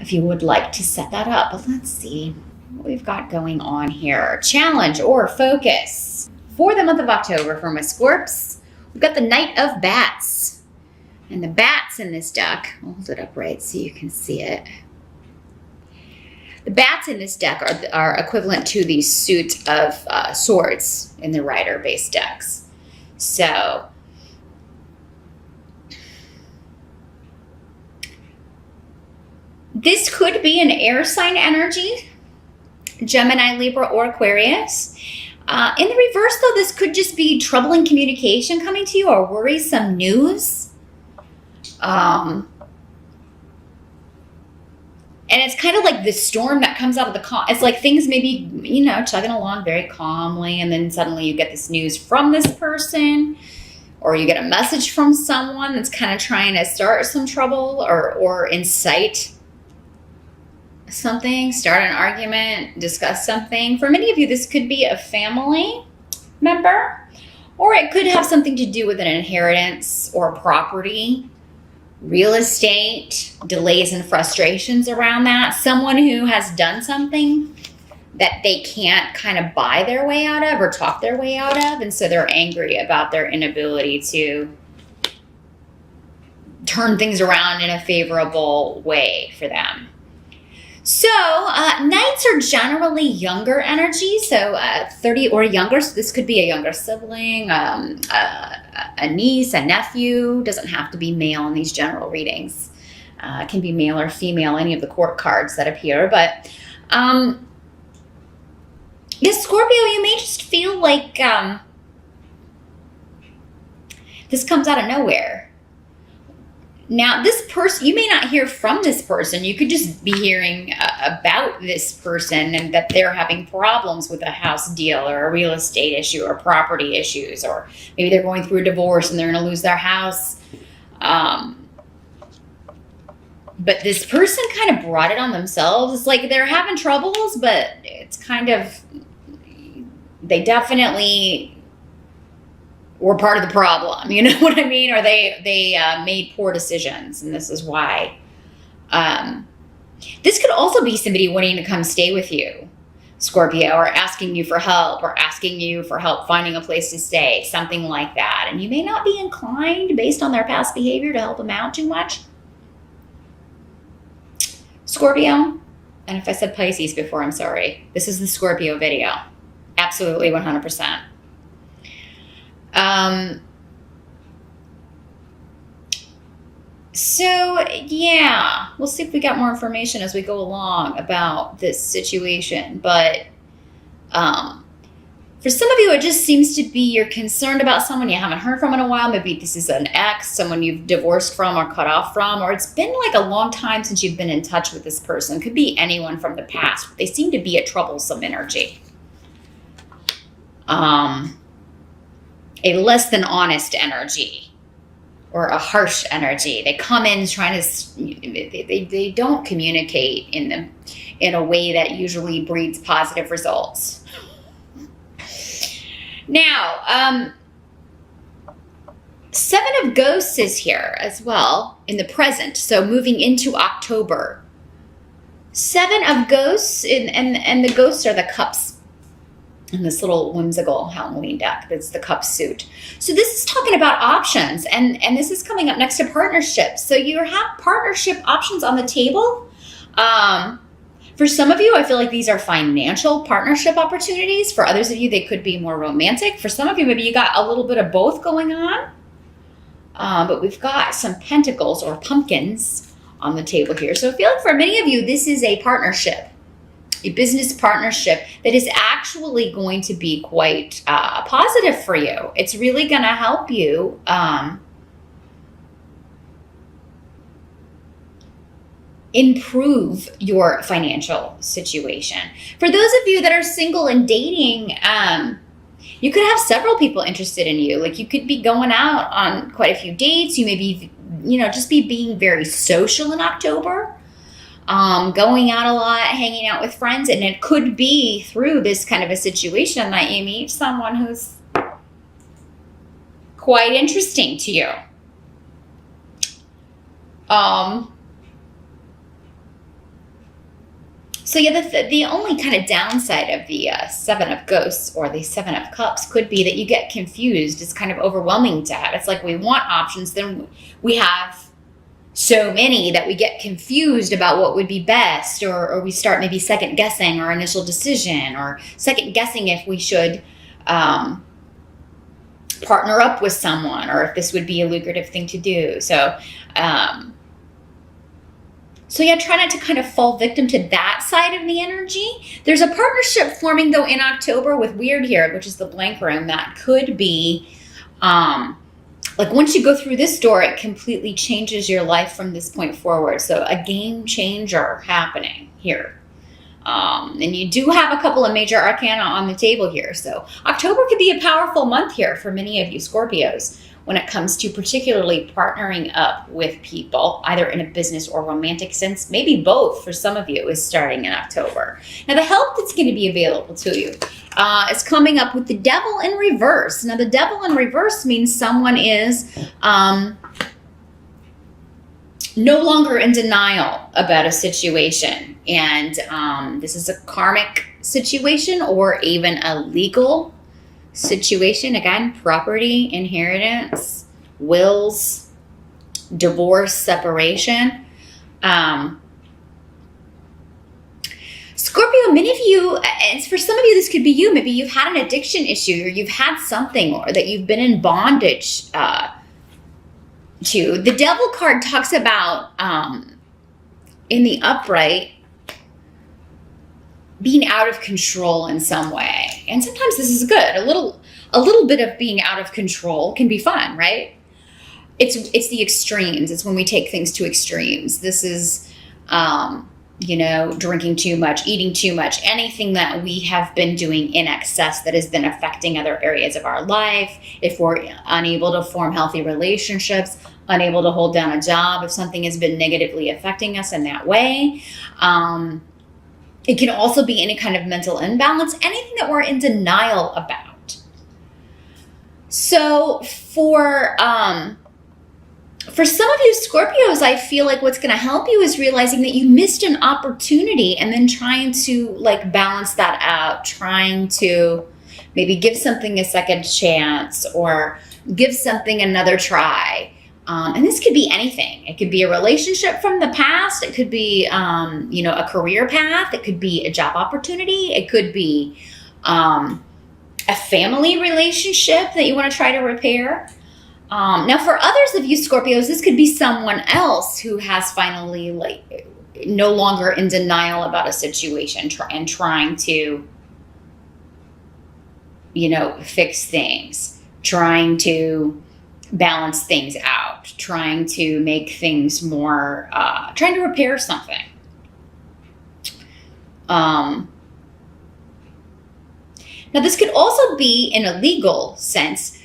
if you would like to set that up. But let's see what we've got going on here. Challenge or focus for the month of October for my Scorps. We've got the Knight of Bats. And the bats in this deck, I'll hold it up right so you can see it. The bats in this deck are equivalent to the suit of swords in the rider-based decks. So this could be an air sign energy, Gemini, Libra, or Aquarius. In the reverse, though, this could just be troubling communication coming to you or worrisome news. And it's kind of like the storm that comes out of the calm. It's like things may be, chugging along very calmly, and then suddenly you get this news from this person, or you get a message from someone that's kind of trying to start some trouble or incite something, start an argument, discuss something. For many of you, this could be a family member, or it could have something to do with an inheritance or property, real estate, delays and frustrations around that. Someone who has done something that they can't kind of buy their way out of or talk their way out of, and so they're angry about their inability to turn things around in a favorable way for them. So Knights are generally younger energy, so 30 or younger. So this could be a younger sibling, a niece, a nephew. Doesn't have to be male in these general readings. It can be male or female, any of the court cards that appear. But yes, Scorpio, you may just feel like this comes out of nowhere. Now, this person, you may not hear from this person. You could just be hearing about this person and that they're having problems with a house deal or a real estate issue or property issues, or maybe they're going through a divorce and they're going to lose their house. But this person kind of brought it on themselves. It's like they're having troubles, but it's kind of, they definitely were part of the problem, you know what I mean? Or they made poor decisions, and this is why. This could also be somebody wanting to come stay with you, Scorpio, or asking you for help, or asking you for help finding a place to stay, something like that. And you may not be inclined, based on their past behavior, to help them out too much, Scorpio. And if I said Pisces before, I'm sorry. This is the Scorpio video. Absolutely 100%. So yeah, we'll see if we got more information as we go along about this situation. But for some of you, it just seems to be you're concerned about someone you haven't heard from in a while. Maybe this is an ex, someone you've divorced from or cut off from, or it's been like a long time since you've been in touch with this person. Could be anyone from the past. They seem to be a troublesome energy. A less than honest energy, or a harsh energy. They come in trying to, they don't communicate in a way that usually breeds positive results. Now, Seven of Ghosts is here as well in the present. So moving into October. Seven of Ghosts, and the ghosts are the cups. In this little whimsical Halloween deck, that's the cup suit. So this is talking about options, and this is coming up next to partnerships. So you have partnership options on the table. For some of you, I feel like these are financial partnership opportunities. For others of you, they could be more romantic. For some of you, maybe you got a little bit of both going on. But we've got some pentacles or pumpkins on the table here. So I feel like for many of you, this is a partnership. A business partnership that is actually going to be quite positive for you. It's really going to help you improve your financial situation. For those of you that are single and dating, you could have several people interested in you. Like you could be going out on quite a few dates. You may be, just be being very social in October. Going out a lot, hanging out with friends, and it could be through this kind of a situation that you meet someone who's quite interesting to you. So yeah, the only kind of downside of the Seven of Ghosts or the Seven of Cups could be that you get confused. It's kind of overwhelming to have. It's like we want options, then we have so many that we get confused about what would be best, or we start maybe second guessing our initial decision, or second guessing if we should partner up with someone, or if this would be a lucrative thing to do. So yeah, try not to kind of fall victim to that side of the energy. There's a partnership forming though in October with Weird here, which is the blank room, that could be like once you go through this door, it completely changes your life from this point forward. So a game changer happening here. And you do have a couple of major arcana on the table here. So October could be a powerful month here for many of you Scorpios when it comes to particularly partnering up with people, either in a business or romantic sense. Maybe both for some of you is starting in October. Now, the help that's going to be available to you is coming up with the Devil in reverse. Now, the Devil in reverse means someone is no longer in denial about a situation. And this is a karmic situation or even a legal situation. Again, property, inheritance, wills, divorce, separation. Scorpio, many of you, and for some of you, this could be you. Maybe you've had an addiction issue, or you've had something, or that you've been in bondage to. The Devil card talks about, in the upright, being out of control in some way. And sometimes this is good. A little bit of being out of control can be fun, right? It's the extremes. It's when we take things to extremes. This is, drinking too much, eating too much, anything that we have been doing in excess that has been affecting other areas of our life. If we're unable to form healthy relationships, unable to hold down a job, if something has been negatively affecting us in that way. It can also be any kind of mental imbalance, anything that we're in denial about. So for some of you Scorpios, I feel like what's going to help you is realizing that you missed an opportunity and then trying to like balance that out, trying to maybe give something a second chance or give something another try. And this could be anything. It could be a relationship from the past. It could be, a career path. It could be a job opportunity. It could be a family relationship that you want to try to repair. Now, for others of you Scorpios, this could be someone else who has finally no longer in denial about a situation and trying to, fix things, trying to balance things out, trying to make things more, trying to repair something. Now, this could also be, in a legal sense,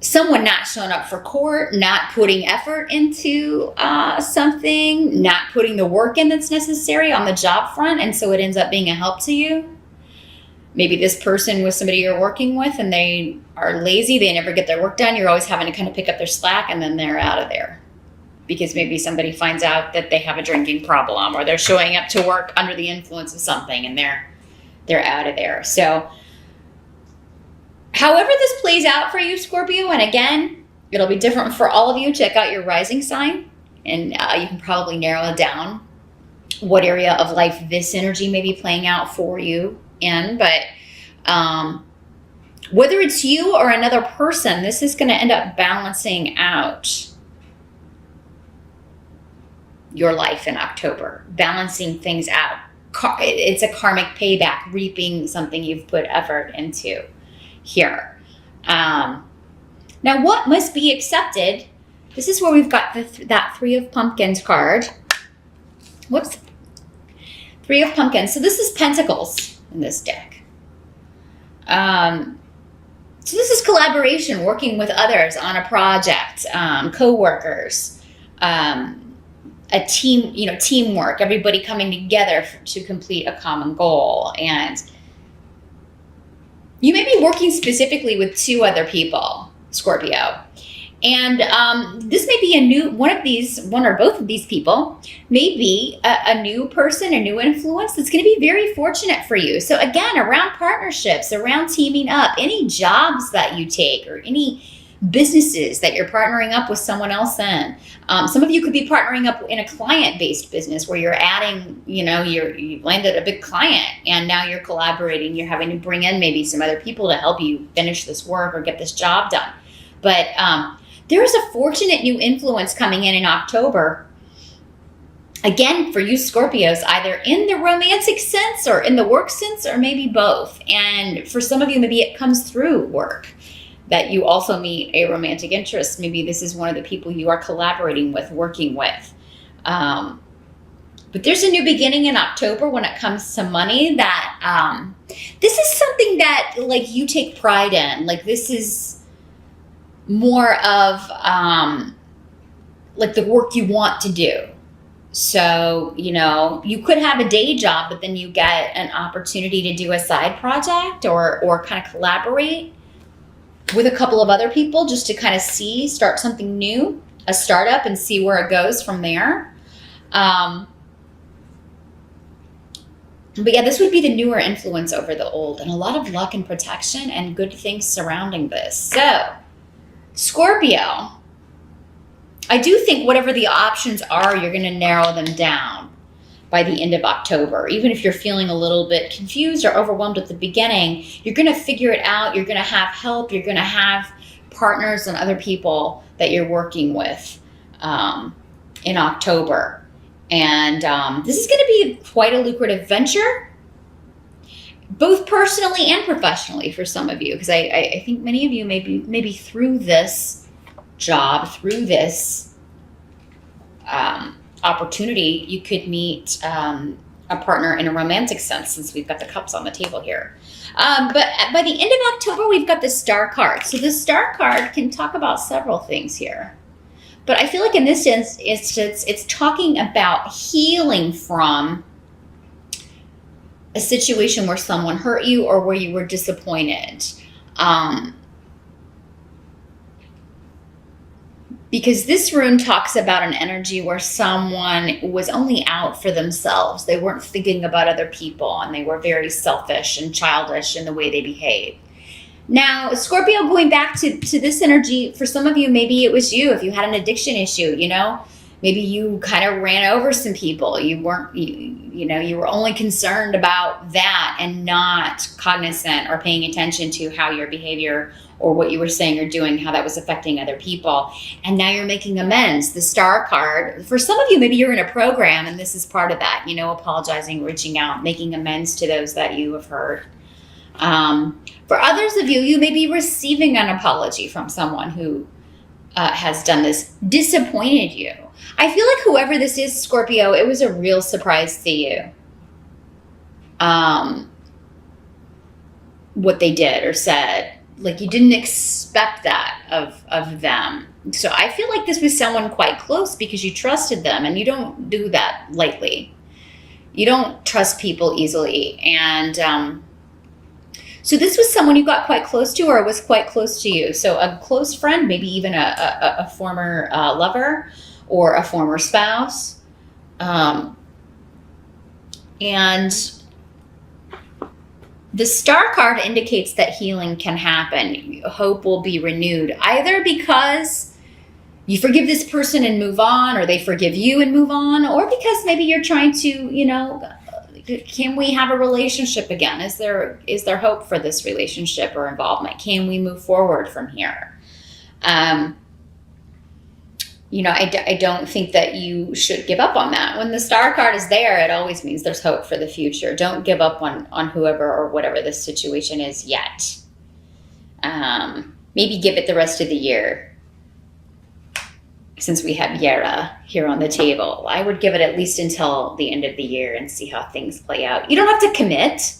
someone not showing up for court, not putting effort into something, not putting the work in that's necessary on the job front, and so it ends up being a help to you. Maybe this person was somebody you're working with and they are lazy, they never get their work done. You're always having to kind of pick up their slack, and then they're out of there. Because maybe somebody finds out that they have a drinking problem, or they're showing up to work under the influence of something and they're out of there. So however this plays out for you, Scorpio, and again, it'll be different for all of you. Check out your rising sign, and you can probably narrow it down what area of life this energy may be playing out for you in. But whether it's you or another person, this is going to end up balancing out your life in October, balancing things out. It's a karmic payback, reaping something you've put effort into here. Now, what must be accepted? This is where we've got that Three of Pumpkins card. Whoops. Three of Pumpkins. So this is Pentacles in this deck. So this is collaboration, working with others on a project, co-workers, a team, teamwork, everybody coming together to complete a common goal. And you may be working specifically with two other people, Scorpio. And this may be a new one or both of these people may be a new person, a new influence that's going to be very fortunate for you. So again, around partnerships, around teaming up, any jobs that you take or any businesses that you're partnering up with someone else in. Some of you could be partnering up in a client-based business where you're adding, you landed a big client and now you're collaborating. You're having to bring in maybe some other people to help you finish this work or get this job done. But there is a fortunate new influence coming in October. Again, for you Scorpios, either in the romantic sense or in the work sense, or maybe both. And for some of you, maybe it comes through work, that you also meet a romantic interest. Maybe this is one of the people you are collaborating with, working with. But there's a new beginning in October when it comes to money that this is something that like you take pride in. Like this is more of like the work you want to do. So, you could have a day job, but then you get an opportunity to do a side project or kind of collaborate with a couple of other people just to kind of start something new, a startup, and see where it goes from there. But yeah, this would be the newer influence over the old, and a lot of luck and protection and good things surrounding this. So, Scorpio, I do think whatever the options are, you're going to narrow them down by the end of October. Even if you're feeling a little bit confused or overwhelmed at the beginning, you're going to figure it out. You're going to have help. You're going to have partners and other people that you're working with in October. And this is going to be quite a lucrative venture, both personally and professionally for some of you, because I think many of you maybe through this job, through this opportunity, you could meet a partner in a romantic sense, since we've got the cups on the table here. But by the end of October, we've got the Star card. So the Star card can talk about several things here. But I feel like in this instance, it's talking about healing from a situation where someone hurt you or where you were disappointed. Because this rune talks about an energy where someone was only out for themselves. They weren't thinking about other people, and they were very selfish and childish in the way they behaved. Now, Scorpio, going back to this energy, for some of you, maybe it was you. If you had an addiction issue, maybe you kind of ran over some people. You weren't, you were only concerned about that and not cognizant or paying attention to how your behavior or what you were saying or doing, how that was affecting other people. And now you're making amends. The Star card, for some of you, maybe you're in a program and this is part of that, apologizing, reaching out, making amends to those that you have hurt. For others of you, you may be receiving an apology from someone who has done this, disappointed you. I feel like whoever this is, Scorpio, it was a real surprise to you. What they did or said. Like you didn't expect that of them. So I feel like this was someone quite close because you trusted them, and you don't do that lightly. You don't trust people easily. And so this was someone you got quite close to or was quite close to you. So a close friend, maybe even a former lover or a former spouse. And the Star card indicates that healing can happen. Hope will be renewed, either because you forgive this person and move on, or they forgive you and move on, or because maybe you're trying to, can we have a relationship again? Is there hope for this relationship or involvement? Can we move forward from here? I don't think that you should give up on that. When the Star card is there, it always means there's hope for the future. Don't give up on whoever or whatever this situation is yet. Maybe give it the rest of the year. Since we have Yara here on the table, I would give it at least until the end of the year and see how things play out. You don't have to commit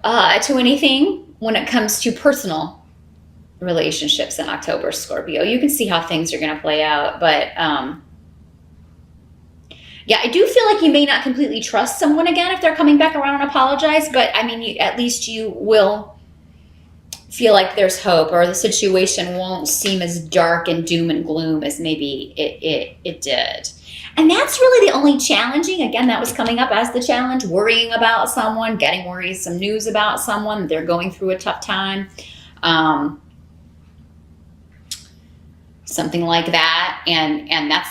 to anything when it comes to personal relationships in October, Scorpio. You can see how things are going to play out, but yeah, I do feel like you may not completely trust someone again if they're coming back around and apologize, but I mean, at least you will feel like there's hope, or the situation won't seem as dark and doom and gloom as maybe it did. And that's really the only challenging, again, that was coming up as the challenge, worrying about someone, getting worrisome news about someone, they're going through a tough time. Something like that, and that's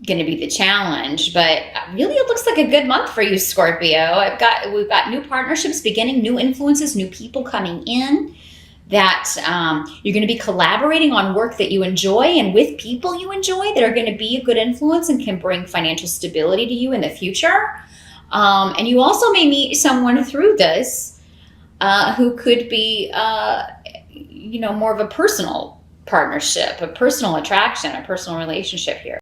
going to be the challenge. But really, it looks like a good month for you, Scorpio. We've got new partnerships beginning, new influences, new people coming in, that you're going to be collaborating on work that you enjoy and with people you enjoy that are going to be a good influence and can bring financial stability to you in the future. And you also may meet someone through this who could be, more of a personal partnership, a personal attraction, a personal relationship here.